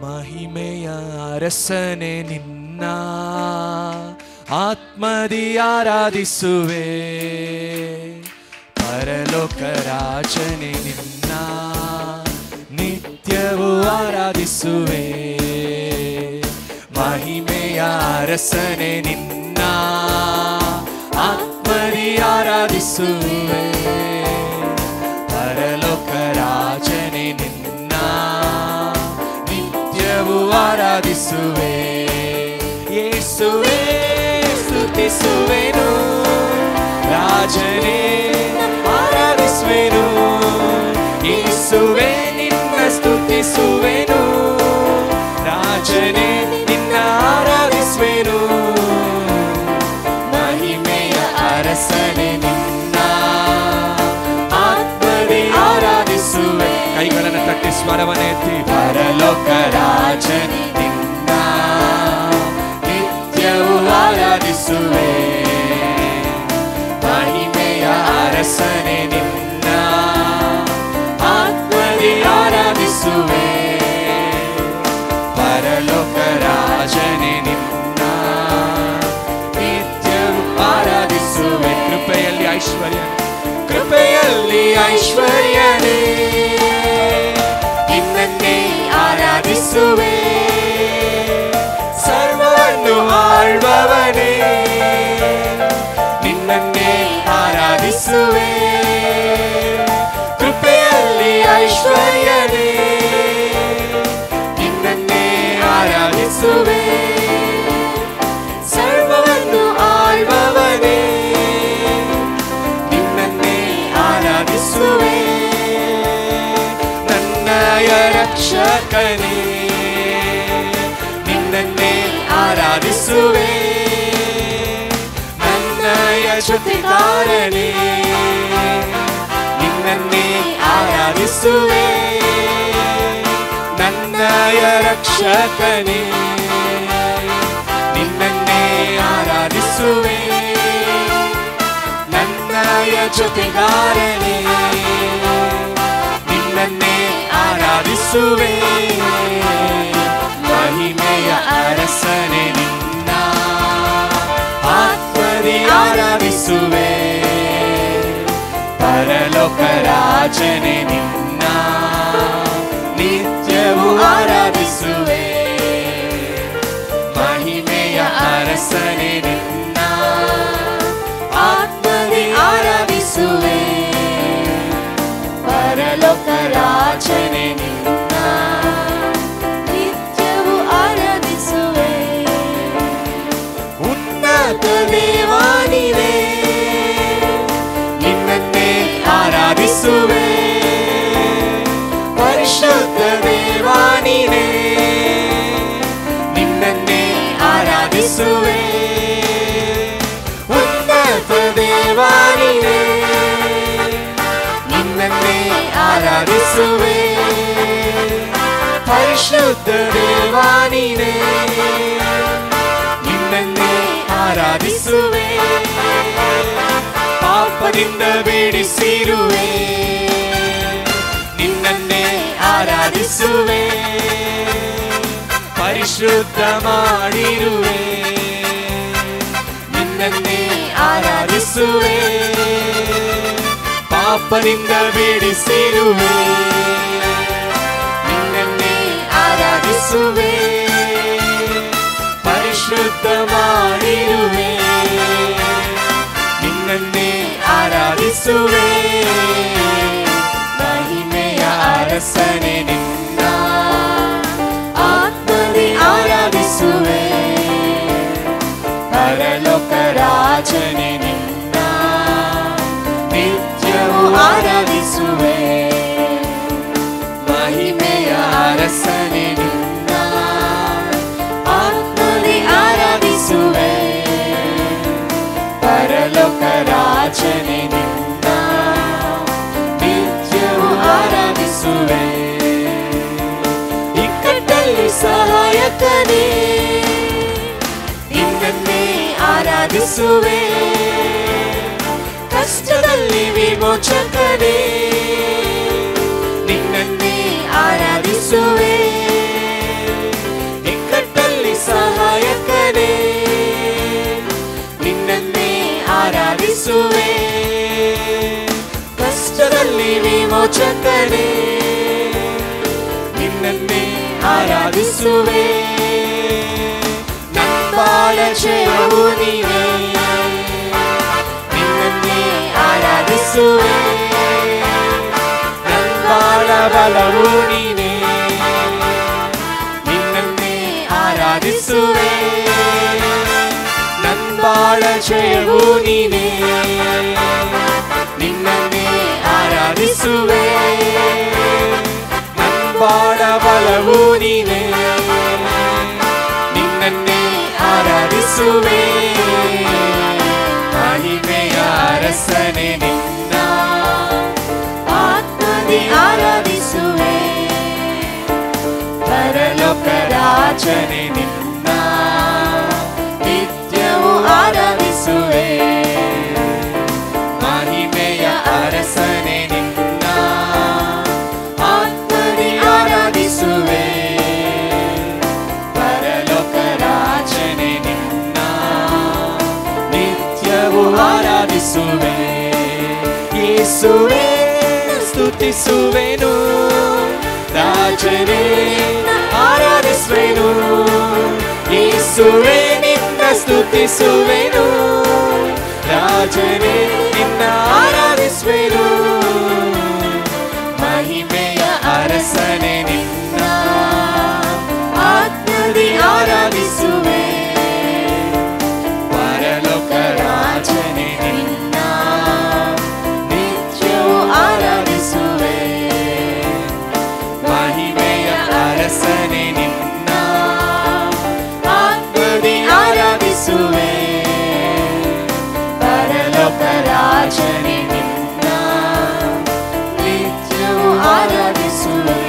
ಮಹಿಮೆಯ ಅರಸನೆ ನಿನ್ನ ಆತ್ಮದಿ ಆರಾಧಿಸುವೆ, ಪರಲೋಕ ರಾಜನೆ ನಿನ್ನ ನಿತ್ಯವೂ ಆರಾಧಿಸುವೆ. ಮಹಿಮೆಯ ಅರಸನೆ ನಿನ್ನ ಆತ್ಮದಿ ಆರಾಧಿಸುವೆ, ಪರಲೋಕ ರಾಜನೆ ನಿನ್ನ ನಿತ್ಯವೂ ಆರಾಧಿಸುವೆ. ಯೇಸುವೇ ಸ್ತುತಿಸುವೆನು, ರಾಜನೇ ಆರಾಧಿಸುವೆನು. ಯೇಸುವೇ ನಿನ್ನ ಸ್ತುತಿಸುವೆನು, ರಾಜನೇ ನಿನ್ನ ಆರಾಧಿಸುವೆನು. ಮಹಿಮೆಯ ಅರಸನೆ ನಿನ್ನ ಆತ್ಮದಿ ಆರಾಧಿಸುವೆ. ಕೈಗಳನ್ನು ತಟ್ಟಿ ಸ್ವರವನ್ನೆತ್ತಿ, ಪರಲೋಕ ರಾಜನೇ ನಿನ್ನ ನಿತ್ಯವೂ ಆರಾಧಿಸುವೆ. ಮಹಿಮೆಯ ಅರಸನೆ ನಿನ್ನ ಆತ್ಮದಿ ಆರಾಧಿಸುವೆ, ಪರಲೋಕ ರಾಜನೆ ನಿನ್ನ ನಿತ್ಯವೂ ಆರಾಧಿಸುವೆ. ಕೃಪೆಯಲ್ಲಿ ಐಶ್ವರ್ಯ, ಕೃಪೆಯಲ್ಲಿ ಐಶ್ವರ್ಯನೇ ನಿನ್ನನ್ನೇ ಆರಾಧಿಸುವೆ. ಸರ್ವವನ್ನು ಆಳ್ಬವನೇ ನಿನ್ನನ್ನೇ ಆರಾಧಿಸುವೆ. ಕೃಪೆಯಲ್ಲಿ ಐಶ್ವರ್ಯನೇ ನಿನ್ನನ್ನೇ ಆರಾಧಿಸುವೆ. ಸರ್ವವನ್ನು ಆಳ್ಬವನೇ ನಿನ್ನನ್ನೇ ಆರಾಧಿಸುವೆ. ನನ್ನಯ ರಕ್ಷಕನೇ ನಿನ್ನನ್ನೇ ಆರಾಧಿಸುವೆ. ನನ್ನಯ ಜೊತೆಗಾರನೇ ನಿನ್ನನ್ನೇ ಆರಾಧಿಸುವೆ. ನನ್ನಯ ರಕ್ಷಕನೇ ನಿನ್ನನ್ನೇ ಆರಾಧಿಸುವೆ. ನನ್ನಯ ಜೊತೆಗಾರನೇ ನಿನ್ನನ್ನೇ ಆರಾಧಿಸುವೆ. ಮಹಿಮೆಯ ಅರಸನೆ ನಿನ್ನ ಆತ್ಮದಿ ಆರಾಧಿಸುವೆ. ಪರಲೋಕ ರಾಜನೆ ನಿನ್ನ ನಿತ್ಯವೂ ಆರಾಧಿಸುವೆ. ಮಹಿಮೆಯ ಅರಸನೆ ನಿನ್ನ ಆತ್ಮದಿ ಆರಾಧಿಸುವೆ. ಪರಲೋಕ ರಾಜನೆ ನಿನ್ನ ನಿತ್ಯವೂ ಆರಾಧಿಸುವೆ. ಉನ್ನತ ದೇವಾನಿನೇ ನಿನ್ನನ್ನೇ ಆರಾಧಿಸುವೆ. ಪರಿಶುದ್ಧ ದೇವಾನಿನೇ ನಿನ್ನನ್ನೇ ಆರಾಧಿಸುವೆ. ಉನ್ನತ ದೇವಾನಿನೇ ನಿನ್ನನ್ನೇ ಆರಾಧಿಸುವೆ. ಪರಿಶುದ್ಧ ದೇವಾನಿನೇ ನಿನ್ನನ್ನೇ ಆರಾಧಿಸುವೆ. ಪಾಪದಿಂದ ಬಿಡಿಸಿರುವೆ, ನಿನ್ನನ್ನೇ ಆರಾಧಿಸುವೆ. ಪರಿಶುದ್ಧ ಮಾಡಿರುವೆ, ನಿನ್ನನ್ನೇ ಆರಾಧಿಸುವೆ. ಪಾಪದಿಂದ ಬಿಡಿಸಿರುವೆ, ನಿನ್ನನ್ನೇ ಆರಾಧಿಸುವೆ. ಪರಿಶುದ್ಧ ಮಾಡಿರುವೆ, ನಿನ್ನನ್ನೇ ಆರಾಧಿಸುವೆ. ಮಹಿಮೆಯ ಅರಸನೆ ನಿನ್ನ ಆತ್ಮದಿ ಆರಾಧಿಸುವೆ. ಪರಲೋಕ ರಾಜನೆ ನಿನ್ನ ನಿತ್ಯವೂ ಆರಾಧಿಸುವೆ. ಮಹಿಮೆಯ ಅರಸನೆ ನಿನ್ನ ಆತ್ಮದಿ ಆರಾಧಿಸುವೆ. ಪರಲೋಕ ರಾಜನೆ ನಿನ್ನ ನಿತ್ಯವೂ ಆರಾಧಿಸುವೆ. ಇಕ್ಕಟ್ಟಲ್ಲಿ ಸಹಾಯಕನೇ ನಿನ್ನನ್ನೇ ಆರಾಧಿಸುವೆ. ಕಷ್ಟದಲ್ಲಿ ವಿಮೋಚಕನೇ ನಿನ್ನನ್ನೇ ಆರಾಧಿಸುವೆ. ವಿಮೋಚಕನೇ ನಿನ್ನನ್ನೇ ಆರಾಧಿಸುವೆ ನನ್ಬಾಳ ಜಯವು ನೀನೇ ನಿನ್ನನ್ನೇ ಆರಾಧಿಸುವೆ ನನ್ಬಾಳ ಬಲವು ನೀನೇ ನಿನ್ನನ್ನೇ ಆರಾಧಿಸುವೆ ನನ್ಬಾಳ ಜಯವು ನೀನೇ ನಿನ್ನನ್ನೇ ಆರಾಧಿಸುವೆ ನನ್ಬಾಳ ಬಲವು ನೀನೇ ನಿನ್ನನ್ನೇ ಆರಾಧಿಸುವೆ ಮಹಿಮೆಯ ಅರಸನೇ ನಿನ್ನ ಆತ್ಮದಿ ಆರಾಧಿಸುವೆ ಪರಲೋಕ ರಾಜನೇ ನಿನ್ನ ನಿತ್ಯವೂ ಆರಾಧಿಸುವೆ ಮಹಿಮೆಯ ಅರಸನೇ ನಿನ್ನ ಆತ್ಮದಿ ಆರಾಧಿಸುವೆ ಪರಲೋಕ ರಾಜನೇ ನಿನ್ನ ನಿತ್ಯವೂ ಆರಾಧಿಸುವೆ ಯೇಸುವೇ ಸ್ತುತಿಸುವೆನು ರಾಜನೇ ಆರಾಧಿಸುವೆನು ಯೇಸುವೇ ನಿನ್ನ ಸ್ತುತಿಸುವೆನು ರಾಜನೇ ನಿನ್ನ ಆರಾಧಿಸುವೆನು ಮಹಿಮೆಯ ಅರಸನೇ ನಿನ್ನ ಆತ್ಮದಿ ಆರಾಧಿಸುವೆ ಪರಲೋಕ ರಾಜನೇ ನಿನ್ನ ನಿತ್ಯವೂ ಆರಾಧಿಸುವೆ ಮಹಿಮೆಯ ಅರಸನೇ ನಿನ್ನ ಆತ್ಮದಿ ಆರಾಧಿಸುವೆ ಪರಲೋಕ ರಾಜನೇ ನಿನ್ನ ನಿತ್ಯವೂ ಆರಾಧಿಸುವೆ